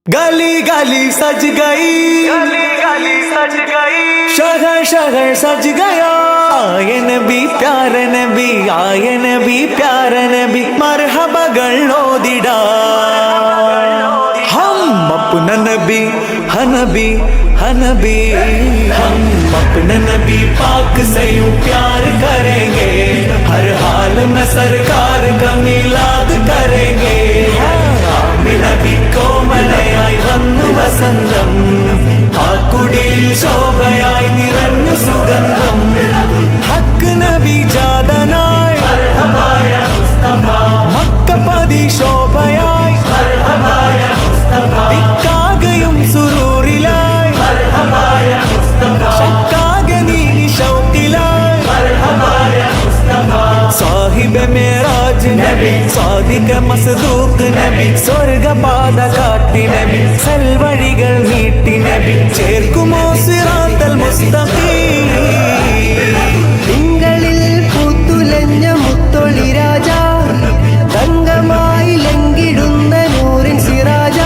गली गली सज गई, गली गली सज गई, शहर शहर सज गया। आए नबी प्यारे नबी, आए नबी प्यारे नबी, मरहबകൾ ഓതിടാ। हम अपना नबी हनबी हनबी, हम अपने नबी पाक से यूं प्यार करेंगे, हर हाल में सरकार का मिलाद करेंगे। നബി കോമലയായി വന്നു വസന്തം, ആ കുടിൽ ശോഭയായി നിറഞ്ഞു സുഗന്ധം। ഹക്ക് നബി ജാതനായി മക്കപതി ശോഭയായി, ദിക്കാകയും സുരൂറിലായി, ശക്കാകെ നീ ശൗക്കിലായി। സാഹിബ് മേറാജ് നബി, സാദിഖ മസ്ദൂഖ് നബി, സ്വർഗപാത കാട്ടി നബി, സൽവഴികൾ നീട്ടി നബി, ചേർക്കുമോ സിറാത്തൽ മുസ്തഖീം। തിങ്കളിൽ പൂത്തുലഞ്ഞ മുത്തൊളി രാജ, തങ്കമായി ലംഘിടുന്ന നൂറിൻ സിറാജ,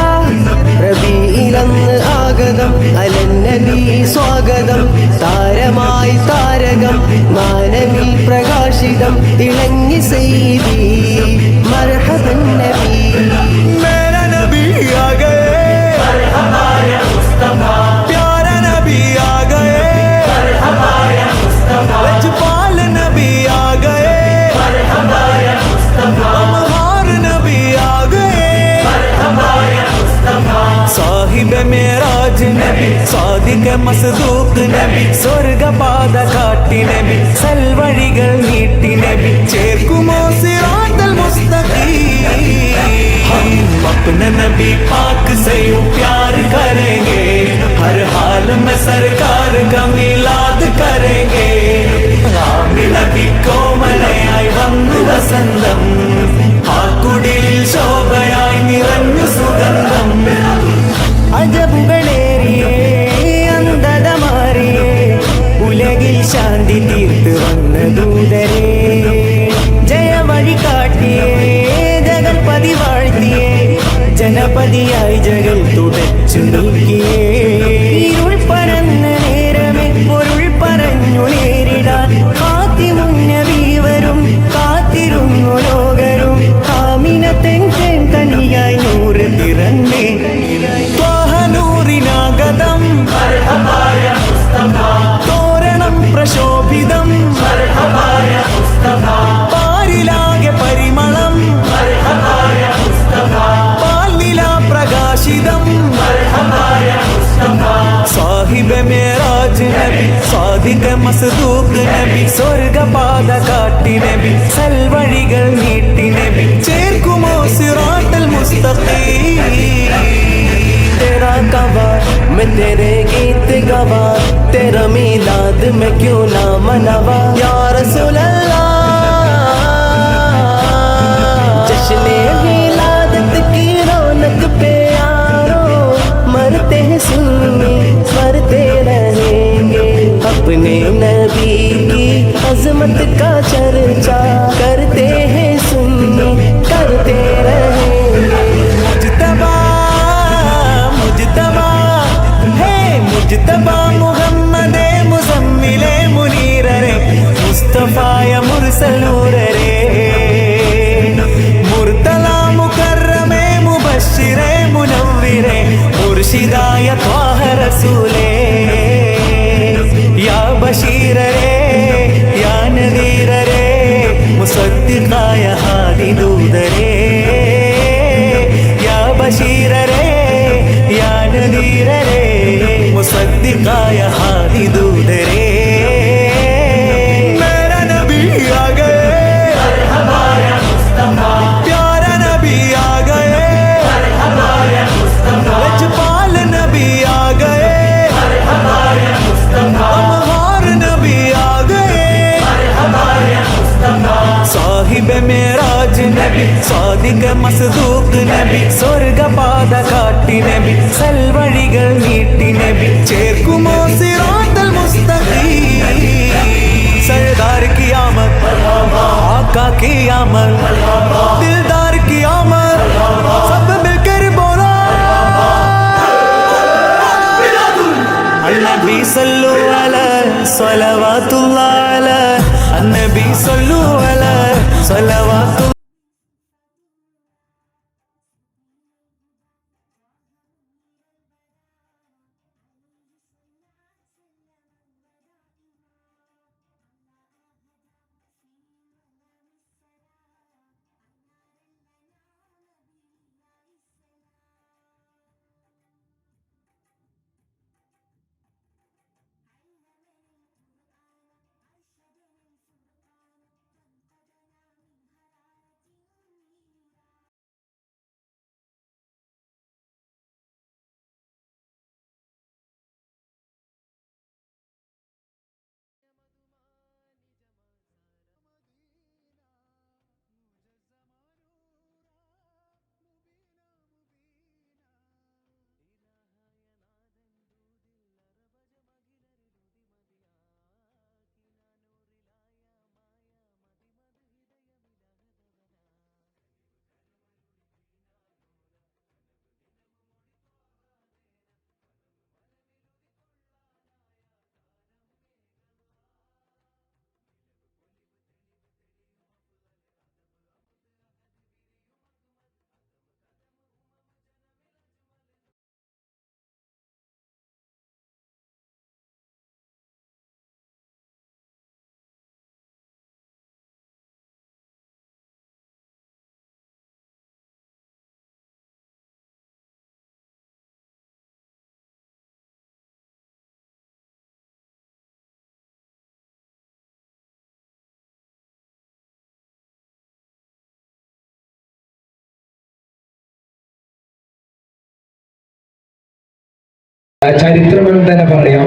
റബീഇലന്ന് ആഗതം അലന്നബി സ്വാഗതം, താരമായി താരകം മാനവി പ്രകാശിതം, തിളങ്ങി സയ്യിദി മർഹബൻ നബി। മേരാ നബി ആ ഗയേ, മർഹബാ യാ മുസ്തഫാ, പ്യാരാ നബി ആ ഗയേ, മർഹബാ യാ മുസ്തഫാ, ലജ്പാൽ നബി ആ ഗയേ, മർഹബാ യാ മുസ്തഫാ, അമഹാർ നബി ആ ഗയേ, മർഹബാ യാ മുസ്തഫാ। സാഹിബ് മേറാജ് നബി, സാദിഖ മസ്ദൂഖ് നബി, സ്വർഗപാത കാട്ടി നബി, സൽവഴികൾ നീട്ടി നബി, ചേർക്കുമോ സിറാത്തൽ മുസ്തഖീം। हम अपने नबी पाक से यूं प्यार करेंगे, हर हाल में सरकार का मिलाद करेंगे। നബി കോമലയായി വന്നു വസന്തം, ആ കുടിൽ ശോഭയായി നിറഞ്ഞു സുഗന്ധം। അജബുകളേറിയേ അന്ധത മാറിയേ, ഉലകിൽ ശാന്തി തീർത്ത് വന്ന ദൂതരേ, ജയവഴി കാട്ടിയേ ജഗൽപതി വാഴ്ത്തിയേ, ജനപതിയായി ജഗൽ തുടച്ചു നീക്കിയേ। ഇരുൾ പരന്ന നേരമേ പൊരുൾ പറഞ്ഞു നേരിടാൻ, കാത്തിമുന്നബി വരും കാത്തിരുന്നു ലോകരും, ആമിനത്തെൻ കനിയായി നൂറ് തിറന്നേ। ത്വാഹനൂറിനാഗതം തോരണം പ്രശോഭിതം, പാരിലാകെ പരിമളം, പാൽനില പ്രകാശിതം। സാഹിബ് മേറാജ് നബി, സാദിഖ മസ്ദൂഖ് നബി, സ്വർഗപാത കാട്ടി നബി, സൽവഴികൾ നീട്ടി നബി, ചേർക്കുമോ സിറാത്തൽ മുസ്തഖീം। तेरा गवार मैं तेरे गीत गवार, तेरा मिलाद में क्यों ना मनावा या रसूल अल्लाह। जश्न-ए मिलादत की रौनक पे यारो, मरते हैं सुन्नी मरते रहेंगे, अपने नबी की अजमत का चर्चा करते हैं सुन्नी करते रहेंगे। मुजतबा मुजतबा है मुजतबा, मुहम्मदे मुज़म्मिले मुनीररे, मुस्तफाയ മുർസൽ നൂറരെ, മുർത്തല മുകറമേ മുബശ്ശിരേ മുനവ്വിരേ, മുർഷിദായ ത്വാഹ റസൂലേ, യാ ബശീരരേ യാ നദീരരേ, മുസദ്ദിഖായ ഹാദി ദൂതരേ, യാ ബശീരരേ യാ നദീരരേ, മുസദ്ദിഖായ ഹാദി ദൂതരേ। മേരാ നബി ആ ഗയേ, മർഹബാ യാ മുസ്തഫാ, പ്യാരാ നബി ആ ഗയേ, മർഹബാ യാ മുസ്തഫാ, ലജ്പാൽ നബി ആ ഗയേ, മർഹബാ യാ മുസ്തഫാ, അമഹാർ നബി ആ ഗയേ, മർഹബാ യാ മുസ്തഫാ। സാഹിബ് മേറാജ് നബി, സാദിഖ മസ്ദൂഖ് നബി, സ്വർഗപാത കാട്ടി നബി, സൽവഴികൾ നീട്ടി നബി, ചേർക്കുമോ സിറാത്തൽ മുസ്തഖീം। सरदार की आमद, आका की आमद, दिलदार की आमद, सब मिलकर बोला സല്ലു അലാ സ്വലവാത്തുല്ലാഹി അലാ അന്നബി സല്ലു അലാ സ്വലവാത്തു ചരിത്രം എന്ന് തന്നെ പറയാം.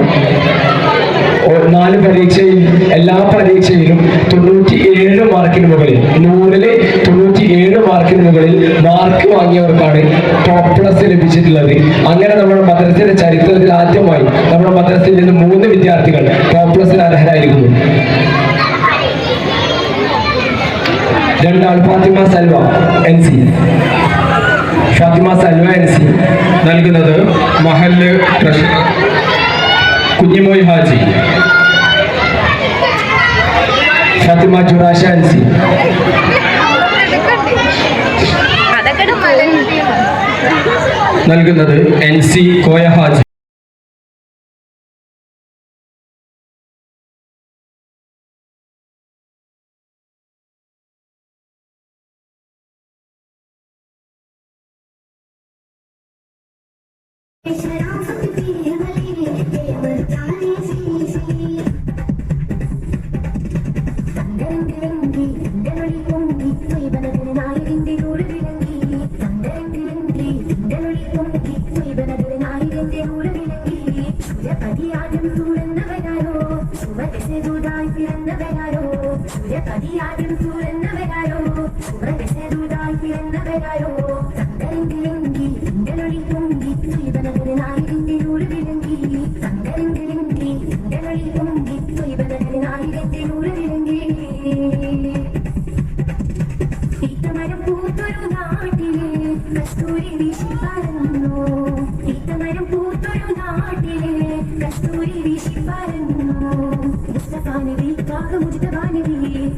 4 പരീക്ഷയിൽ എല്ലാ പരീക്ഷയിലും 97 മാർക്കിന് മുകളിൽ 100-ല് 97 മാർക്കിന് മുകളിൽ മാർക്ക് വാങ്ങിയവർക്കാണ് ടോപ്പ് പ്ലസ് ലഭിച്ചിട്ടുള്ളത്. അങ്ങനെ നമ്മുടെ മദ്രസയുടെ ചരിത്രത്തിൽ ആദ്യമായി നമ്മുടെ മദ്രസയിൽ നിന്ന് 3 വിദ്യാർത്ഥികൾ ടോപ്പ് പ്ലസിന് അർഹരായിരിക്കുന്നു. 2 ആൾ ഫാത്തിമ സൽവ NC. ഫാത്തിമ സൽവ NC നൽകുന്നത് മഹല്ല് ട്രഷറർ കുഞ്ഞിമോയ് ഹാജി. ഫാത്തിമ ജുറാഷ NC നൽകുന്നത് NC Koya Haji.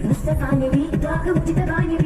Mustafa Nabi,